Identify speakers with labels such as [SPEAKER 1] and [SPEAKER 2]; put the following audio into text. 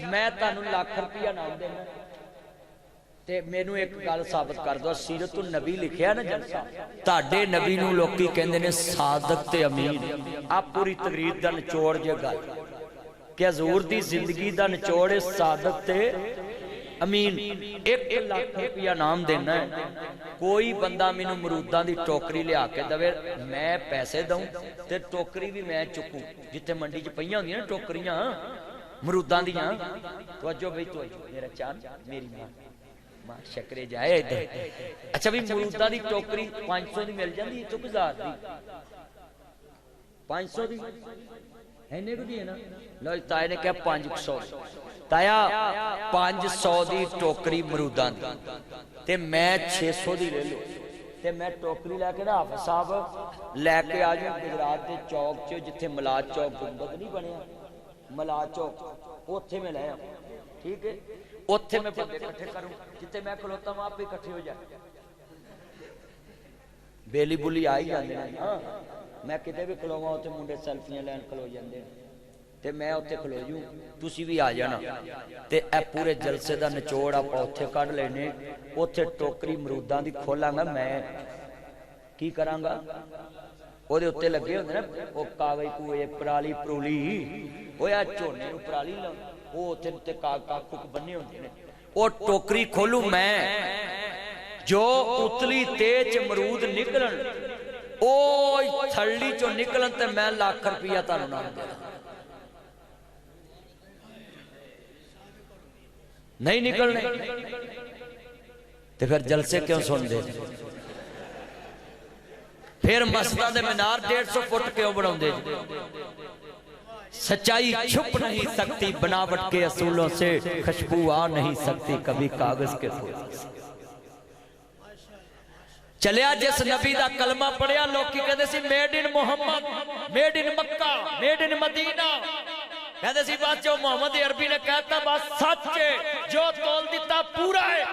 [SPEAKER 1] मैं तुहानू लाख रुपया नाम देना ते मैनू एक गल साबित कर दो। सीरत नबी लिखिया ना जलसा, तुहाडे नबी नू लोकी कहंदे ने सादक ते अमीन। आ पूरी तकरीर दा निचोड़ जे गल कि हजूर दी जिंदगी दा निचोड़ है सादक ते अमीन। 1 लाख रुपया नाम देना है। कोई बंदा मैनू मरूदां दी टोकरी लिया के दवे, मैं पैसे दूं ते टोकरी भी मैं चुकूं। जिथे मंडी च पईयां होंदियां ना टोकरियां मरूदां दियां, तवज्जो बई तवज्जो मेरा चांद मेरी मां शकरे जाए इधर। अच्छा भी मरूदां दी टोकरी 500 दी मिल जांदी, तो 1000 दी 500 दी इन्ने को दी है ना। लो ताए ने कहा 500, ताया 500 दी टोकरी मरूदां दी ते मैं 600 दी ले लो। ते मैं टोकरी लैके ना हाफिज साहब लैके आ जाऊं गुजरात के चौक च, जिथे मलाद चौक गुंबद नहीं बनया, मलाद चौक उत्थे मैं ले आऊं। ठीक है, उत्थे मैं बंदे इकट्ठे करूं, जिथे मैं खलोता वहां पे इकट्ठे हो जाए। बेली बुली आ ही जाते हैं। हाँ, मैं किते भी खलोवा उत्थे मुंडे सैल्फियां लैन खलो जाते हैं ते मैं उत्थे खलो जूं, तुसी भी आ जाना। ते ए पूरे जलसे दा निचोड़ आपां उत्थे कढ लेने। उत्थे टोकरी मरूदां दी खोलांगा, मैं की करांगा, ओदे उत्ते लगे होंदे ना ओ कागज कूए पराली परूली, ओ यार झोने नूं पराली ला ओ उत्थे उत्ते काकुक बन्ने होंदे ने। ओ टोकरी खोलू मैं, जो उतली तेज मरूद निकलन ओ थल्ली चो निकलन ते मैं लाख रुपया तुहानू नाम देना। नहीं निकलने ते फिर जलसे क्यों सुन दे? फिर मस्जिदां दे मीनार 150 फुट क्यों बनाउंदे? सच्चाई छुप नहीं सकती बनावट के असूलों से, खुशबू आ नहीं सकती कभी कागज के फूलों से। चलिया जिस नबी दा कलमा पढ़िया लोकी कहते सी made in Muhammad, made in Mecca, made in Medina. कहते सी बस जो मोहम्मद अरबी ने कहता बस सच है, जो तोल दिता पूरा है।